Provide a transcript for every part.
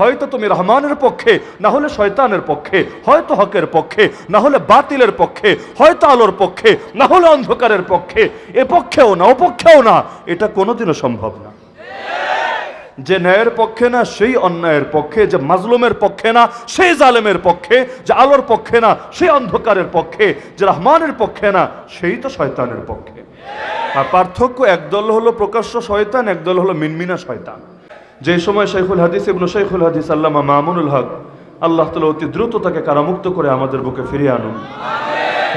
হয়তো তুমি রহমানের পক্ষে, না হলে শয়তানের পক্ষে, হয়তো হকের পক্ষে, না হলে বাতিলের পক্ষে, হয়তো আলোর পক্ষে, না হলে অন্ধকারের পক্ষে। এ পক্ষেও না, ও পক্ষেও না, এটা কোনোদিনও সম্ভব না। যে ন্যায়ের পক্ষে না সেই অন্যায়ের পক্ষে, যে মাজলুমের পক্ষে না সেই জালেমের পক্ষে, যে আলোর পক্ষে না সেই অন্ধকারের পক্ষে, যে রহমানের পক্ষে না সেই তো শয়তানের পক্ষে। আর পার্থক্য, একদল হলো প্রকাশ্য শয়তান, একদল হলো মিনমিনা শয়তান। যে সময় শাইখুল হাদিস ইবনে শাইখুল হাদিস আল্লামা মামুনুল হক, আল্লাহ তাআলা অতি দ্রুত তাকে কারামুক্ত করে আমাদের বুকে ফিরিয়ে আনুন,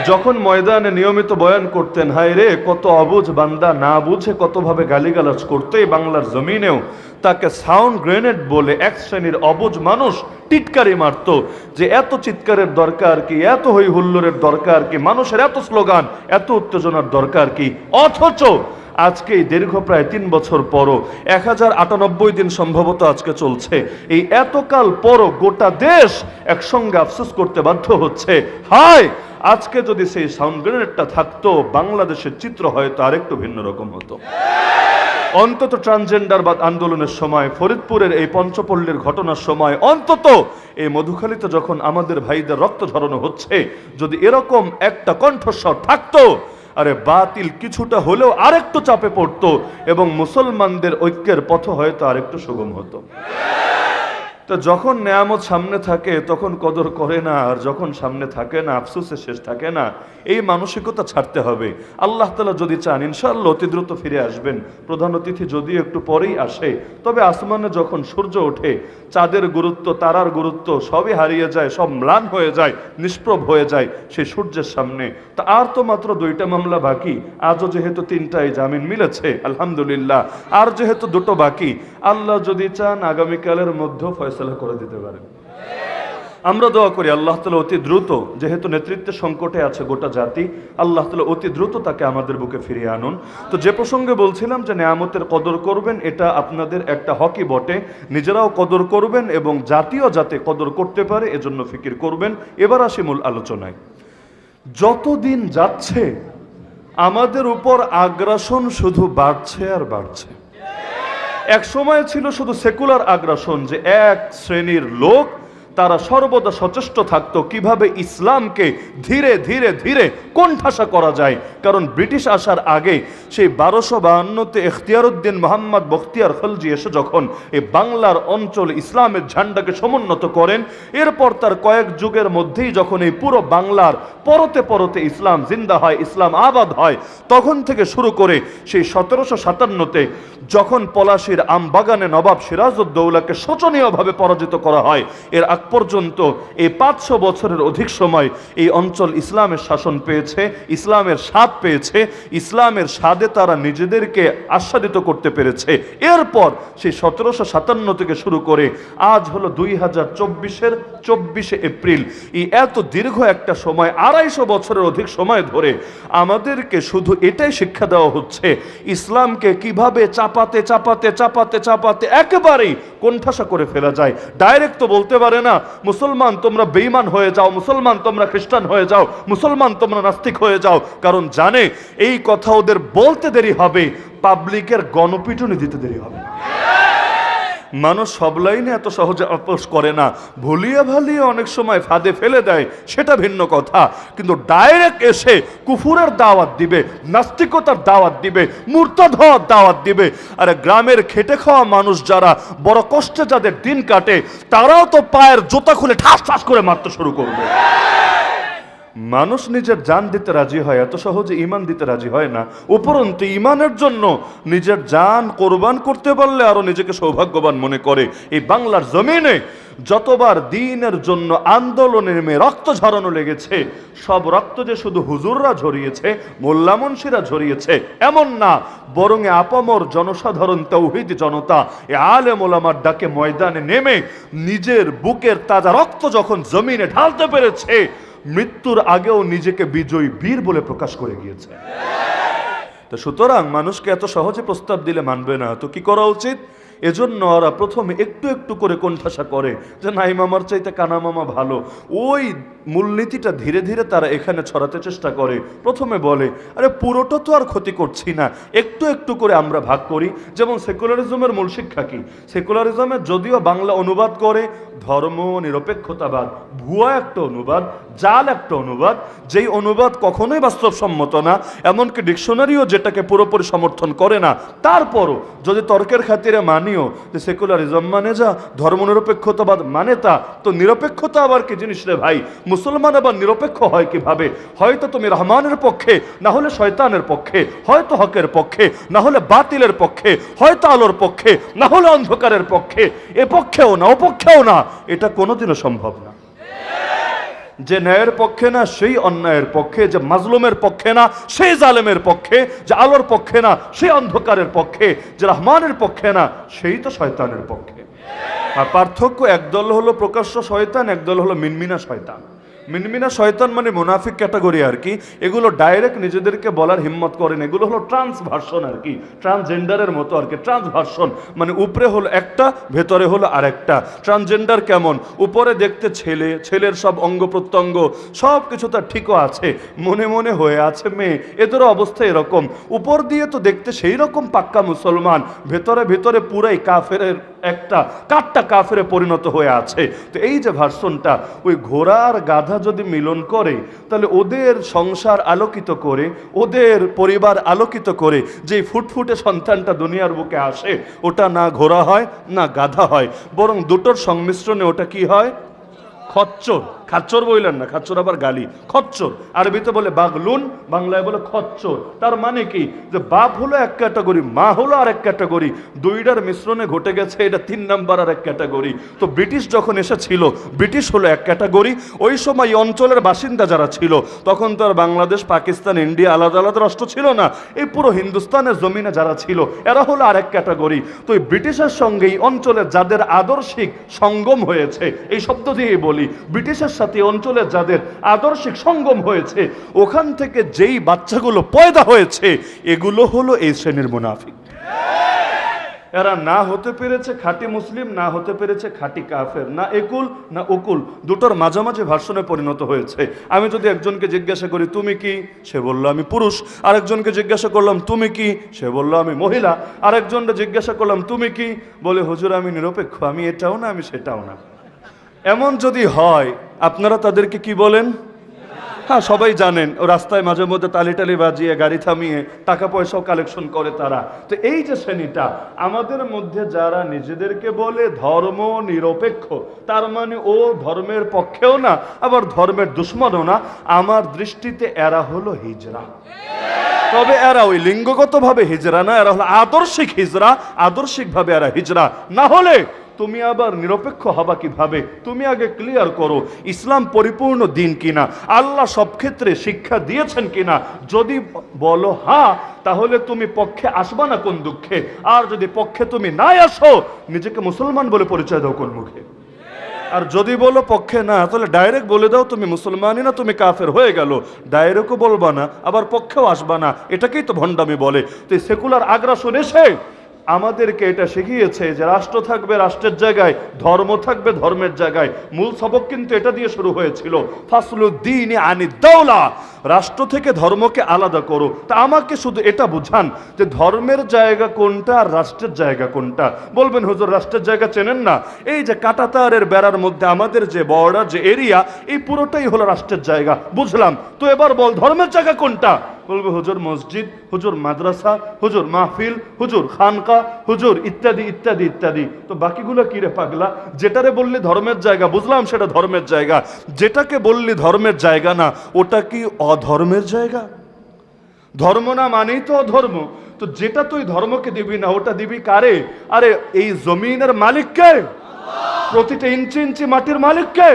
যখন ময়দানে নিয়মিত বয়ান করতেন, হায় রে কত অবুঝ বান্দা না বুঝে কতভাবে গালিগালাজ করতে, বাংলার জমিনেও তাকে সাউন্ড গ্রেনেড বলে এক শ্রেণীর অবুঝ মানুষ টিটকারি মারত, যে এত চিৎকারের দরকার কি, এত হই হুল্লোড়ের দরকার কি, মানুষের এত স্লোগান, এত উত্তেজনার দরকার কি। অথচ আজকে এই দীর্ঘ প্রায় 3 বছর পরও 1098 দিন সম্ভবত আজকে চলছে, এই এতকাল পরও গোটা দেশ একসঙ্গে আফসোস করতে বাধ্য হচ্ছে, হায় আজকে যদি সেই সাউন্ড গ্রেনেডটা থাকতো, বাংলাদেশের চিত্র হয়তো আরেকটু ভিন্ন রকম হতো। অন্তত ট্রান্সজেন্ডারবাদ আন্দোলনের সময়, ফরিদপুরের এই পঞ্চপল্লীর ঘটনার সময়, অন্তত এই মধুখালীতে যখন আমাদের ভাইদের রক্ত ঝরানো হচ্ছে, যদি এরকম একটা কণ্ঠস্বর থাকতো, আরে বাতিল কিছুটা হলেও আরেকটু চাপে পড়তো এবং মুসলমানদের ঐক্যের পথ হয়তো আরেকটু সুগম হতো। তো যখন নেয়ামত সামনে থাকে তখন কদর করে না, আর যখন সামনে থাকে না আফসোসে শেষ থাকে না। এই মানসিকতা ছাড়তে হবে। আল্লাহ তাআলা যদি চান ইনশাআল্লাহ অতি দ্রুত ফিরে আসবেন। প্রধান অতিথি যদিও একটু পরেই আসে, তবে আসমানে যখন সূর্য ওঠে, চাঁদের গুরুত্ব, তারার গুরুত্ব সবই হারিয়ে যায়, সব ম্লান হয়ে যায়, নিষ্প্রভ হয়ে যায় সেই সূর্যের সামনে। তা আর তো মাত্র 2টা মামলা বাকি, আজও যেহেতু 3টায় জামিন মিলেছে আলহামদুলিল্লাহ, আর যেহেতু 2টো বাকি, আল্লাহ যদি চান আগামীকালের মধ্যে ফয়সালা করে দিতে পারেন। আমরা দোয়া করি আল্লাহ তাআলা অতি দ্রুত, যেহেতু নেতৃত্বের সংকটে আছে গোটা জাতি, আল্লাহ তাআলা অতি দ্রুত তাকে আমাদের বুকে ফিরিয়ে আনুন। তো যে প্রসঙ্গে বলছিলাম যে নেয়ামতের কদর করবেন, এটা আপনাদের একটা হকই বটে, নিজেরাও কদর করবেন এবং জাতীয় যাতে কদর করতে পারে এজন্য ফিকির করবেন। এবার আসি মূল আলোচনায়। যতদিন যাচ্ছে আমাদের উপর আগ্রাসন শুধু বাড়ছে আর বাড়ছে। এক সময় ছিল শুধু সেকুলার আগ্রাসন, যে এক শ্রেণীর লোক তারা সর্বদা সচেষ্ট থাকতো কিভাবে ইসলামকে ধীরে ধীরে ধীরে কোণঠাসা করা যায়। কারণ ব্রিটিশ আসার আগে সেই 1252-তে ইখতিয়ারউদ্দিন মোহাম্মদ বখতিয়ার খলজি এসে যখন এই বাংলার অঞ্চল ইসলামের ঝান্ডাকে সমুন্নত করেন, এরপর তার কয়েক যুগের মধ্যেই যখন এই পুরো বাংলার পরতে পরতে ইসলাম জিন্দা হয়, ইসলাম আবাদ হয়, তখন থেকে শুরু করে সেই 1757-তে যখন পলাশীর আমবাগানে নবাব সিরাজউদ্দৌলাকে শোচনীয়ভাবে পরাজিত করা হয়, এর আগ পর্যন্ত এই 500 বছরের অধিক সময় এই অঞ্চল ইসলামের শাসন পেয়েছে, ইসলামের স্বাদ পেয়েছে, ইসলামের স্বাদে তারা নিজেদেরকে আস্বাদিত করতে পেরেছে। এরপর সেই 1757 থেকে শুরু করে আজ হলো 2024-এর 24শে এপ্রিল, এই এত দীর্ঘ একটা সময়, 250 বছরের অধিক সময় ধরে আমাদেরকে শুধু এটাই শিক্ষা দেওয়া হচ্ছে ইসলামকে কিভাবে চাপাতে চাপাতে চাপাতে চাপাতে একেবারেই কোণঠাসা করে ফেলা যায়। ডাইরেক্ট তো বলতে পারে না মুসলমান তোমরা বেঈমান হয়ে যাও, মুসলমান তোমরা খ্রিস্টান হয়ে যাও, মুসলমান তোমরা নাস্তিক হয়ে যাও, কারণ জানে এই কথা ওদের বলতে দেরি হবে, পাবলিকের গণপিটুনি দিতে দেরি হবে। মানুষ সব লাইনে এত সহজে আপোষ করে না, ভুলিয়ে ভালিয়ে অনেক সময় ফাঁদে ফেলে দেয়, সেটা ভিন্ন কথা, কিন্তু ডাইরেক্ট এসে কুফুরের দাওয়াত দিবে, নাস্তিকতার দাওয়াত দিবে, মুরতাদ হওয়ার দাওয়াত দিবে। আরে গ্রামের খেটে খাওয়া মানুষ যারা বড় কষ্টে যাদের দিন কাটে, তারাও তো পায়ের জুতা খুলে ঠাস ঠাস করে মারতে শুরু করবে। মানুষ নিজের জান দিতে রাজি হয়, এত সহজে ঈমান দিতে রাজি হয় না। উপরন্তু ঈমানের জন্য নিজের জান কোরবান করতে পারলে আরো নিজেকে সৌভাগ্যবান মনে করে। এই বাংলার জমিনে যতবার দ্বীনের জন্য আন্দোলনে নেমে রক্ত ঝরানো লেগেছে, সব রক্ত যে শুধু হুজুররা ঝরিয়েছে, মোল্লা মুন্সিরা ঝরিয়েছে এমন না, বরং আপামর জনসাধারণ তাওহীদ জনতা এ আলেম ওলামার ডাকে ময়দানে নেমে নিজের বুকের তাজা রক্ত যখন জমিনে ঢালতে পেরেছে, মৃত্যুর আগেও নিজেকে বিজয়ী বীর বলে প্রকাশ করে গিয়েছে। তো সুতরাং মানুষকে এত সহজে প্রস্তাব দিলে মানবে না, তো কি করা উচিত? এজন্য ওরা প্রথমে একটু একটু করে কোণঠাসা করে যে নাই মামার চাইতে কানা মামা ভালো। ওই মূলনীতিটা ধীরে ধীরে তারা এখানে ছড়াতে চেষ্টা করে। প্রথমে বলে, আরে পুরোটা তো আর ক্ষতি করছি না, একটু একটু করে আমরা ভাগ করি। যেমন সেকুলারিজমের মূল শিক্ষা কি? সেকুলারিজমের যদিও বাংলা অনুবাদ করে ধর্ম নিরপেক্ষতাবাদ, ভুয়া একটা অনুবাদ, জাল একটা অনুবাদ, যেই অনুবাদ কখনোই বাস্তবসম্মত না, এমনকি ডিকশনারিও যেটাকে পুরোপুরি সমর্থন করে না। তারপরও যদি তর্কের খাতিরে মানিও যে সেকুলারিজম মানে যা, ধর্মনিরপেক্ষতাবাদ মানে তা, তো নিরপেক্ষতা আবার কি জিনিস রে ভাই? মুসলমান আবার নিরপেক্ষ হয় কিভাবে? হয়তো তুমি রহমানের পক্ষে, না হলে শয়তানের পক্ষে, হয়তো হকের পক্ষে, না হলে বাতিলের পক্ষে, হয়তো আলোর পক্ষে, না হলে অন্ধকারের পক্ষে। এ পক্ষেও না, ও পক্ষেও না, এটা কোনোদিনও সম্ভব না। যে ন্যায়ের পক্ষে না সেই অন্যায়ের পক্ষে, যে মাজলুমের পক্ষে না সেই জালেমের পক্ষে, যে আলোর পক্ষে না সেই অন্ধকারের পক্ষে, যে রহমানের পক্ষে না সেই তো শয়তানের পক্ষে। আর পার্থক্য, একদল হলো প্রকাশ্য শয়তান, একদল হলো মিনমিনা শয়তান। মিনমিনা শয়তান মানে মুনাফিক ক্যাটাগরি আর কি। এগুলো ডাইরেক্ট নিজেদেরকে বলার হিম্মত করেন, এগুলো হলো ট্রান্সভার্সন আর কি, ট্রান্সজেন্ডারের মতো আর কি। ট্রান্সভার্সন মানে উপরে হলো একটা, ভেতরে হলো আরেকটা। ট্রান্সজেন্ডার কেমন? উপরে দেখতে ছেলে, ছেলের সব অঙ্গ প্রত্যঙ্গ সব কিছু তার ঠিকও আছে, মনে মনে হয়ে আছে মেয়ে, এদেরও অবস্থা এরকম। উপর দিয়ে তো দেখতে সেই রকম পাক্কা মুসলমান, ভেতরে ভেতরে পুরাই কাফেরের একটা কাঠটা কাফেরে পরিণত হয়ে আছে। তো এই যে ভার্সনটা, ওই ঘোড়া আর গাধা যদি মিলন করে, তাহলে ওদের সংসার আলোকিত করে, ওদের পরিবার আলোকিত করে যে ফুটফুটে সন্তানটা দুনিয়ার বুকে আসে, ওটা না ঘোড়া হয় না গাধা হয়, বরং দুটোর সংমিশ্রণে ওটা কি হয়? খচ্চর। খাচ্চর বললেন না, খাচ্চর আবার গালি। খচ্চর আরবিতে বলে বাগলুন, বাংলায় বলে খচ্চর। তার মানে কি? যে বাপ হলো এক ক্যাটাগরি, মা হলো আর এক ক্যাটাগরি, দুইটার মিশ্রণে ঘটে গেছে এটা 3 নাম্বার আর এক ক্যাটাগরি। তো ব্রিটিশ যখন এসেছিল, ব্রিটিশ হলো এক ক্যাটাগরি। ওই সময় এই অঞ্চলের বাসিন্দা যারা ছিল, তখন তো আর বাংলাদেশ, পাকিস্তান, ইন্ডিয়া আলাদা আলাদা রাষ্ট্র ছিল না। এই পুরো হিন্দুস্তানের জমিনে যারা ছিল এরা হলো আর এক ক্যাটাগরি। তো এই ব্রিটিশের সঙ্গে এই অঞ্চলে যাদের আদর্শিক সঙ্গম হয়েছে, এই শব্দ দিয়েই বলি, ব্রিটিশের সাথে অঞ্চলে যাদের আদর্শিক সঙ্গম হয়েছে, ওখান থেকে যেই বাচ্চাগুলো পয়দা হয়েছে, এগুলো হলো এই শ্রেণীর মুনাফিক। এরা না হতে পেরেছে খাঁটি মুসলিম, না হতে পেরেছে খাঁটি কাফের, না একুল না উকুল, দুটোর মাঝামাঝি ভার্সনে পরিণত হয়েছে। আমি যদি একজনকে জিজ্ঞাসা করি তুমি কি, সে বললো আমি পুরুষ। আরেকজনকে জিজ্ঞাসা করলাম তুমি কি, সে বললো আমি মহিলা। আরেকজনকে জিজ্ঞাসা করলাম তুমি কি, বলে হুজুর আমি নিরপেক্ষ, আমি এটাও না আমি সেটাও না। এমন যদি হয়, আপনারা তাদেরকে কি বলেন? হ্যাঁ, সবাই জানেন, ও রাস্তায় মাঝে মধ্যে তালি টালি বাজিয়ে গাড়ি থামিয়ে টাকা পয়সাও কালেকশন করে তারা। তো এই যে শ্রেণীটা আমাদের মধ্যে যারা নিজেদেরকে বলে ধর্ম নিরপেক্ষ, তার মানে ও ধর্মের পক্ষেও না আবার ধর্মের দুশ্মনও না, আমার দৃষ্টিতে এরা হলো হিজড়া। তবে এরা ওই লিঙ্গগতভাবে হিজড়া না, এরা হলো আদর্শিক হিজড়া। আদর্শিকভাবে এরা হিজড়া। না হলে তুমি আবার নিরপেক্ষ হবা কিভাবে? তুমি আগে ক্লিয়ার করো ইসলাম পরিপূর্ণ দিন কিনা, আল্লাহ সব ক্ষেত্রে শিক্ষা দিয়েছেন কিনা। যদি বলো হ্যাঁ, তাহলে তুমি পক্ষে আসবা না কোন দুঃখে? আর যদি পক্ষে তুমি নাই আসো, নিজেকে মুসলমান বলে পরিচয় দাও কোন মুখে? আর যদি বলো পক্ষে না, তাহলে ডাইরেক্ট বলে দাও তুমি মুসলমানই না, তুমি কাফের হয়ে গেল। ডাইরেক্টও বলবা না, আবার পক্ষেও আসবা না, এটাকেই তো ভণ্ডামি বলে। তো এই সেকুলার আগ্রাসন এসে আমাদেরকে এটা শিখিয়েছে যে রাষ্ট্র থাকবে রাষ্ট্রের জায়গায়, ধর্ম থাকবে ধর্মের জায়গায়। মূল সবক কিন্তু এটা দিয়ে শুরু হয়েছিল, ফাসলুদ্দিন আনি দাওলা, রাষ্ট্র থেকে ধর্মকে আলাদা করো। তা আমাকে শুধু এটা বুঝান যে ধর্মের জায়গা কোনটা আর রাষ্ট্রের জায়গা কোনটা। বলবেন হুজুর রাষ্ট্রের জায়গা চেনেন না? এই যে কাঁটাতারের বেড়ার মধ্যে আমাদের যে বর্ডার, যে এরিয়া, এই পুরোটাই হলো রাষ্ট্রের জায়গা। বুঝলাম, তো এবার বল ধর্মের জায়গা কোনটা? বলবে হুজুর মসজিদ, হুজুর মাদ্রাসা, হুজুর মাহফিল, হুজুর খানকা, হুজুর ইত্যাদি ইত্যাদি ইত্যাদি। তো বাকিগুলো কি রে পাগলা? যেটারে বললি ধর্মের জায়গা, বুঝলাম সেটা ধর্মের জায়গা, যেটাকে বললি ধর্মের জায়গা না, ওটা কি অধর্মের জায়গা? ধর্ম না মানেই তো অধর্ম। তো যেটা তুই ধর্মকে দিবি না, ওটা দিবি কারে? আরে এই জমিনের মালিককে, প্রতিটা ইঞ্চি ইঞ্চি মাটির মালিককে,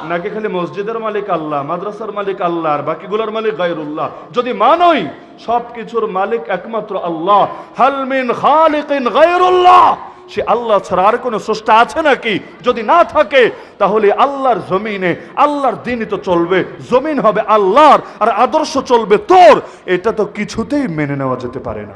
নাকি খালি মসজিদের মালিক আল্লাহ, মাদ্রাসার মালিক আল্লাহ, আর বাকিগুলোর মালিক গায়রুল্লাহ? যদি মানই সব কিছুর মালিক একমাত্র আল্লাহ, হাল মিন খালিকিন গায়রুল্লাহ, সে আল্লাহ ছাড়া আর কোনো স্রষ্টা আছে নাকি? যদি না থাকে তাহলে আল্লাহর জমিনে আল্লাহর দিনই তো চলবে, জমিন হবে আল্লাহর আর আদর্শ চলবে তোর। এটা তো কিছুতেই মেনে নেওয়া যেতে পারে না।